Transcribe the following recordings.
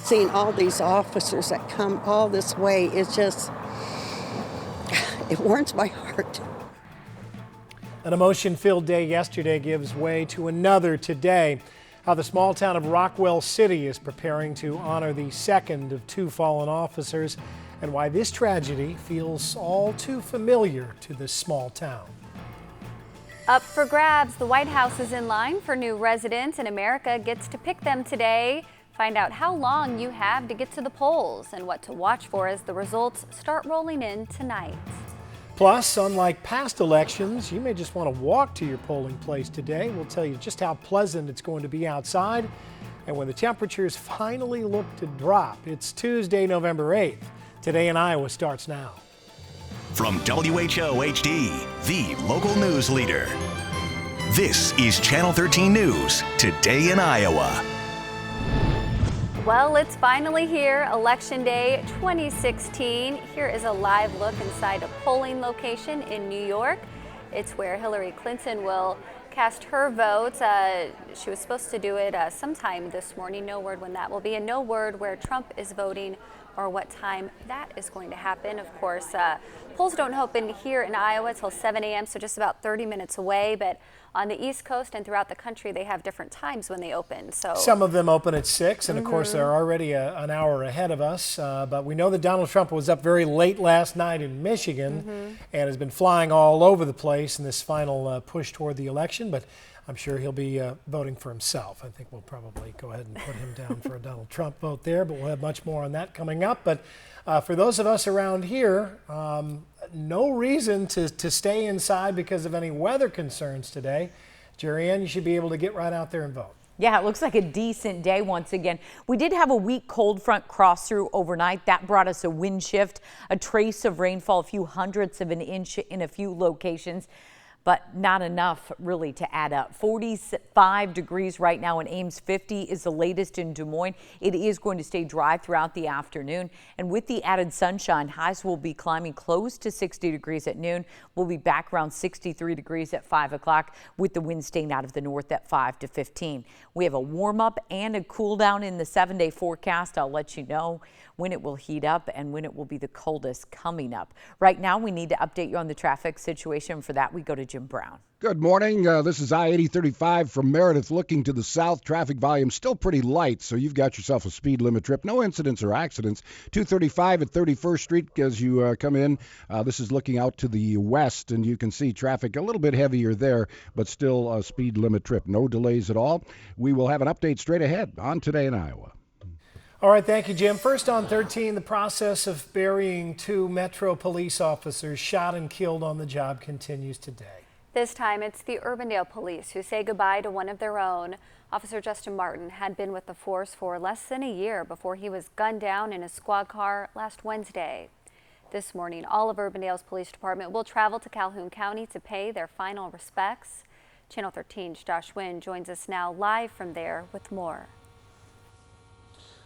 seeing all these officers that come all this way, it's just, it warms my heart. An emotion-filled day yesterday gives way to another today. How the small town of Rockwell City is preparing to honor the second of two fallen officers, and why this tragedy feels all too familiar to this small town. Up for grabs, the White House is in line for new residents, and America gets to pick them today. Find out how long you have to get to the polls and what to watch for as the results start rolling in tonight. Plus, unlike past elections, you may just want to walk to your polling place today. We'll tell you just how pleasant it's going to be outside and when the temperatures finally look to drop. It's Tuesday, November 8th. Today in Iowa starts now. From WHO HD, the local news leader. This is Channel 13 News, Today in Iowa. Well, it's finally here, Election Day 2016. Here is a live look inside a polling location in New York. It's where Hillary Clinton will cast her vote. She was supposed to do it sometime this morning. No word when that will be, and no word where Trump is voting or what time that is going to happen. Of course, polls don't open here in Iowa till 7 a.m., so just about 30 minutes away. But on the East Coast and throughout the country, they have different times when they open. So some of them open at 6, and of course they're already an hour ahead of us. But we know that Donald Trump was up very late last night in Michigan and has been flying all over the place in this final push toward the election. But I'm sure he'll be voting for himself. I think we'll probably go ahead and put him down for a Donald Trump vote there, but we'll have much more on that coming up. But for those of us around here, no reason to stay inside because of any weather concerns today. Jerry Ann, you should be able to get right out there and vote. Yeah, it looks like a decent day once again. We did have a weak cold front cross through overnight. That brought us a wind shift, a trace of rainfall, a few hundredths of an inch in a few locations, but not enough really to add up. 45 degrees right now in Ames, 50 is the latest in Des Moines. It is going to stay dry throughout the afternoon. And with the added sunshine, highs will be climbing close to 60 degrees at noon. We'll be back around 63 degrees at 5 o'clock with the wind staying out of the north at 5 to 15. We have a warm up and a cool down in the 7-day forecast. I'll let you know when it will heat up and when it will be the coldest coming up. Right now, we need to update you on the traffic situation. For that, we go to Jim Brown. Good morning. This is I-8035 from Meredith looking to the south. Traffic volume still pretty light, so you've got yourself a speed limit trip. No incidents or accidents. 235 at 31st Street as you come in. This is looking out to the west, and you can see traffic a little bit heavier there, but still a speed limit trip. No delays at all. We will have an update straight ahead on Today in Iowa. All right, thank you, Jim. First on 13, the process of burying 2 Metro police officers shot and killed on the job continues today. This time, it's the Urbandale police who say goodbye to one of their own. Officer Justin Martin had been with the force for less than a year before he was gunned down in a squad car last Wednesday. This morning, all of Urbandale's police department will travel to Calhoun County to pay their final respects. Channel 13's Josh Wynn joins us now live from there with more.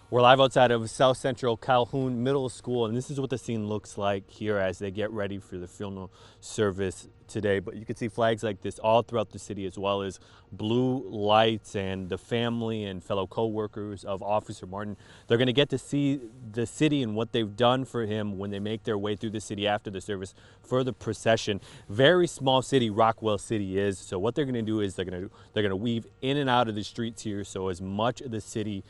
We're live outside of South Central Calhoun Middle School, and this is what the scene looks like here as they get ready for the funeral service today. But you can see flags like this all throughout the city, as well as blue lights, and the family and fellow co-workers of Officer Martin. They're going to get to see the city and what they've done for him when they make their way through the city after the service for the procession. Very small city Rockwell City is, so what they're going to do is they're going to weave in and out of the streets here, so as much of the city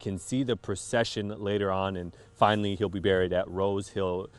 can see the procession later on. And finally, he'll be buried at Rose Hill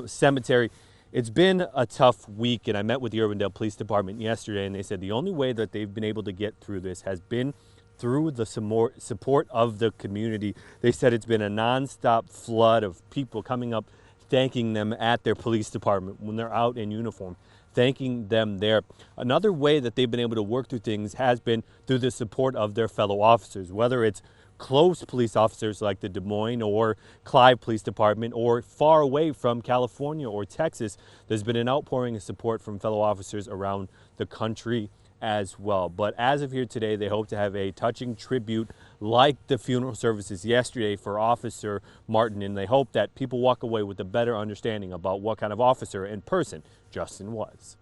Cemetery. It's been a tough week, and I met with the Urbandale Police Department yesterday, and they said the only way that they've been able to get through this has been through the support of the community. They said it's been a nonstop flood of people coming up, thanking them at their police department when they're out in uniform, thanking them there. Another way that they've been able to work through things has been through the support of their fellow officers, whether it's close police officers like the Des Moines or Clive Police Department, or far away from California or Texas. There's been an outpouring of support from fellow officers around the country as well. But as of here today, they hope to have a touching tribute like the funeral services yesterday for Officer Martin, and they hope that people walk away with a better understanding about what kind of officer and person Justin was.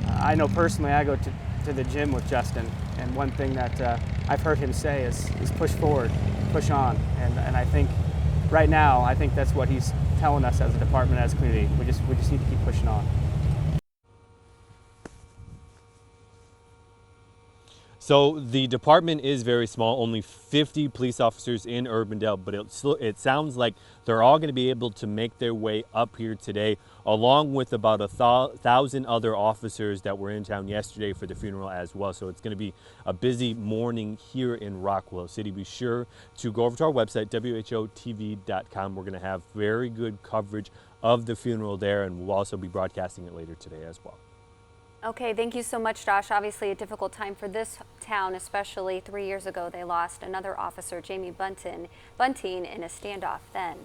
I know personally I go to the gym with Justin, and one thing that I've heard him say is push forward. push on. And I think right now, I think that's what he's telling us as a department, as a community. We just need to keep pushing on. So the department is very small, only 50 police officers in Urbandale, but it sounds like they're all going to be able to make their way up here today, along with about 1,000 other officers that were in town yesterday for the funeral as well. So it's going to be a busy morning here in Rockwell City. Be sure to go over to our website, WHOTV.com. We're going to have very good coverage of the funeral there, and we'll also be broadcasting it later today as well. Okay, thank you so much, Josh. Obviously a difficult time for this town, especially 3 years ago they lost another officer, Jamie Bunting, in a standoff then.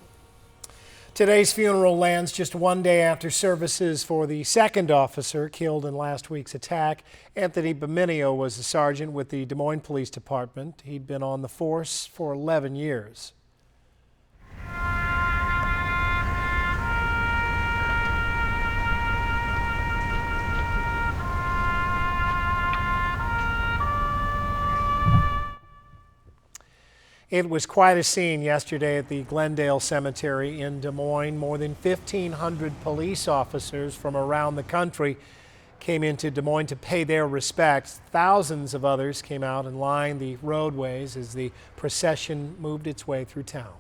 Today's funeral lands just one day after services for the second officer killed in last week's attack. Anthony Beminio was a sergeant with the Des Moines Police Department. He'd been on the force for 11 years. It was quite a scene yesterday at the Glendale Cemetery in Des Moines. More than 1,500 police officers from around the country came into Des Moines to pay their respects. Thousands of others came out and lined the roadways as the procession moved its way through town.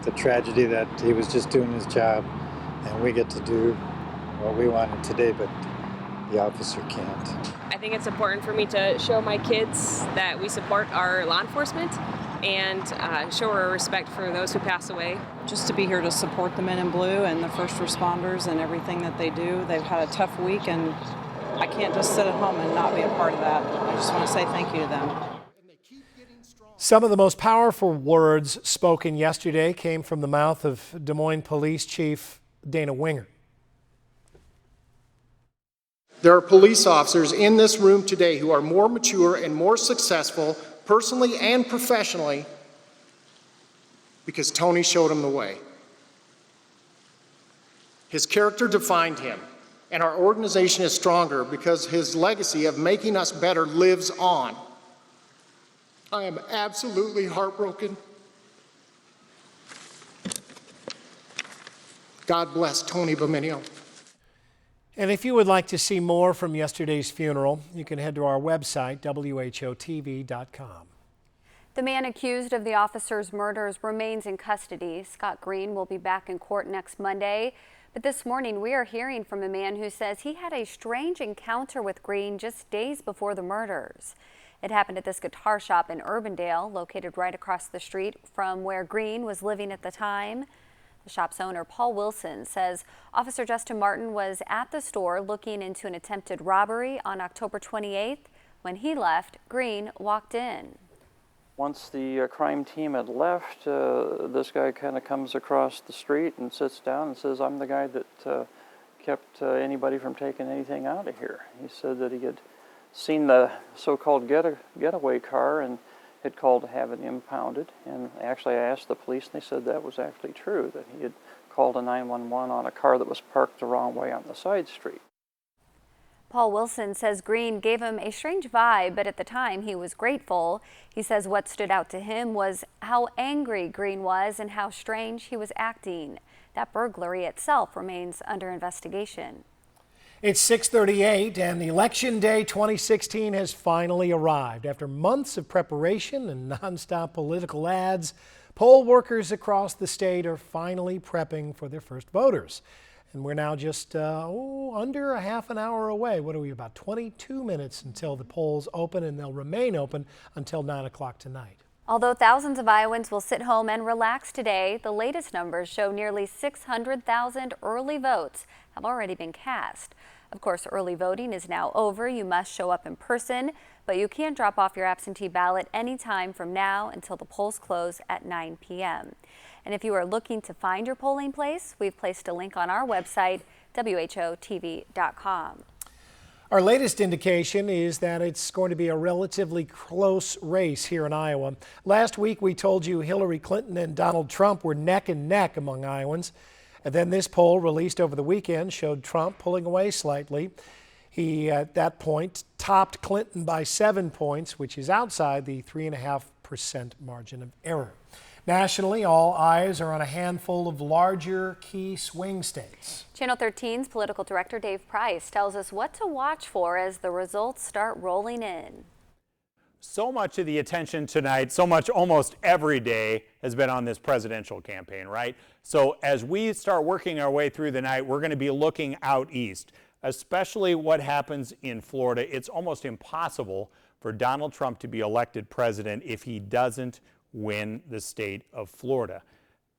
The tragedy that he was just doing his job, and we get to do what we wanted today, but the officer can't. I think it's important for me to show my kids that we support our law enforcement and show our respect for those who pass away. Just to be here to support the men in blue and the first responders and everything that they do. They've had a tough week, and I can't just sit at home and not be a part of that. I just want to say thank you to them. Some of the most powerful words spoken yesterday came from the mouth of Des Moines Police Chief Dana Winger. There are police officers in this room today who are more mature and more successful personally and professionally because Tony showed them the way. His character defined him, and our organization is stronger because his legacy of making us better lives on. I am absolutely heartbroken. God bless Tony Beminio. And if you would like to see more from yesterday's funeral, you can head to our website, WHOTV.com. The man accused of the officer's murders remains in custody. Scott Green will be back in court next Monday. But this morning, we are hearing from a man who says he had a strange encounter with Green just days before the murders. It happened at this guitar shop in Urbandale, located right across the street from where Green was living at the time. The shop's owner, Paul Wilson, says Officer Justin Martin was at the store looking into an attempted robbery on October 28th. When he left, Green walked in. Once the crime team had left, this guy kind of comes across the street and sits down and says, "I'm the guy that kept anybody from taking anything out of here." He said that he had seen the so-called getaway car and had called to have it impounded. And actually I asked the police, and they said that was actually true, that he had called a 911 on a car that was parked the wrong way on the side street. Paul Wilson says Green gave him a strange vibe, but at the time he was grateful. He says what stood out to him was how angry Green was and how strange he was acting. That burglary itself remains under investigation. It's 6:38 and Election Day 2016 has finally arrived. After months of preparation and nonstop political ads, poll workers across the state are finally prepping for their first voters. And we're now just under a half an hour away. What are we, about 22 minutes until the polls open, and they'll remain open until 9 o'clock tonight. Although thousands of Iowans will sit home and relax today, the latest numbers show nearly 600,000 early votes have already been cast. Of course, early voting is now over. You must show up in person, but you can drop off your absentee ballot anytime from now until the polls close at 9 p.m. And if you are looking to find your polling place, we've placed a link on our website, WHOTV.com. Our latest indication is that it's going to be a relatively close race here in Iowa. Last week we told you Hillary Clinton and Donald Trump were neck and neck among Iowans. And then this poll released over the weekend showed Trump pulling away slightly. He, at that point, topped Clinton by 7 points, which is outside the 3.5% 0.1% margin of error. Nationally, all eyes are on a handful of larger key swing states. Channel 13's political director Dave Price tells us what to watch for as the results start rolling in. So much of the attention tonight, so much almost every day has been on this presidential campaign, right? So as we start working our way through the night, we're going to be looking out east, especially what happens in Florida. It's almost impossible for Donald Trump to be elected president if he doesn't win the state of Florida.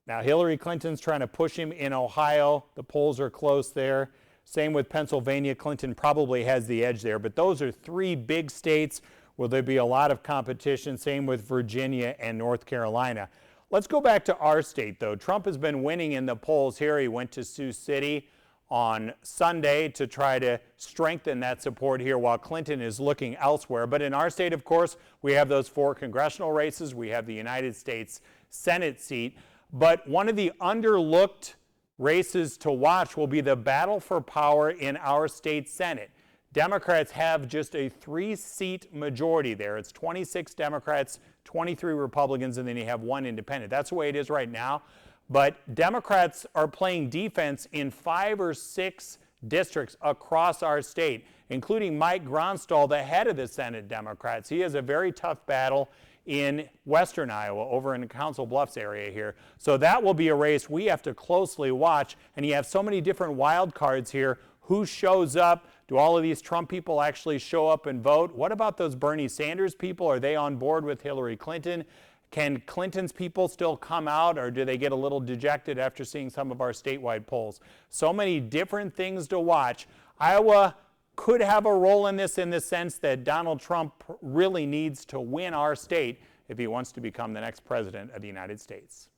Now, Hillary Clinton's trying to push him in Ohio. The polls are close there. Same with Pennsylvania. Clinton probably has the edge there, but those are three big states where there'll be a lot of competition. Same with Virginia and North Carolina. Let's go back to our state, though. Trump has been winning in the polls here. He went to Sioux City on Sunday to try to strengthen that support here while Clinton is looking elsewhere. But in our state, of course, we have those 4 congressional races. We have the United States Senate seat. But one of the underlooked races to watch will be the battle for power in our state Senate. Democrats have just a 3-seat majority there. It's 26 Democrats, 23 Republicans, and then you have 1 independent. That's the way it is right now. But Democrats are playing defense in 5 or 6 districts across our state, including Mike Gronstall, the head of the Senate Democrats. He has a very tough battle in western Iowa, over in the Council Bluffs area here. So that will be a race we have to closely watch. And you have so many different wild cards here. Who shows up? Do all of these Trump people actually show up and vote? What about those Bernie Sanders people? Are they on board with Hillary Clinton? Can Clinton's people still come out, or do they get a little dejected after seeing some of our statewide polls? So many different things to watch. Iowa could have a role in this, in the sense that Donald Trump really needs to win our state if he wants to become the next president of the United States.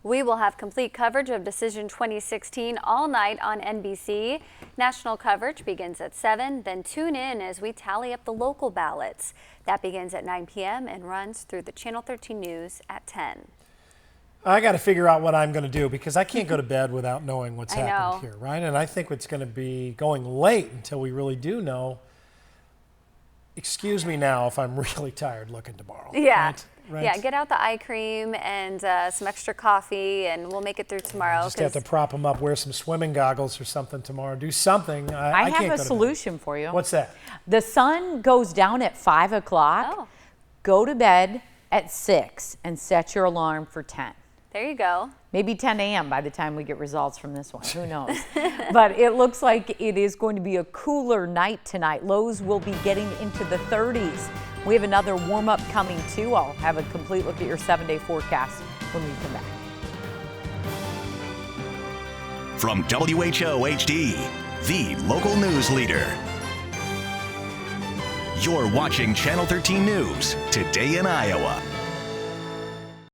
We will have complete coverage of Decision 2016 all night on NBC. National coverage begins at 7, then tune in as we tally up the local ballots. That begins at 9 p.m. and runs through the Channel 13 News at 10. I got to figure out what I'm going to do, because I can't go to bed without knowing what's happened know. here, right? And I think it's going to be going late until we really do know. Excuse me now if I'm really tired looking tomorrow. Yeah. Right? Yeah, get out the eye cream and some extra coffee, and we'll make it through tomorrow. Just have to prop them up, wear some swimming goggles or something tomorrow. Do something. I can't have go a to solution bed. for you. What's that? The sun goes down at 5 o'clock. Oh. Go to bed at 6 and set your alarm for 10. There you go. Maybe 10 a.m. by the time we get results from this one. Who knows? But it looks like it is going to be a cooler night tonight. Lows will be getting into the 30s. We have another warm-up coming too. I'll have a complete look at your 7-day forecast when we come back. From WHO HD, the local news leader. You're watching Channel 13 News, Today in Iowa.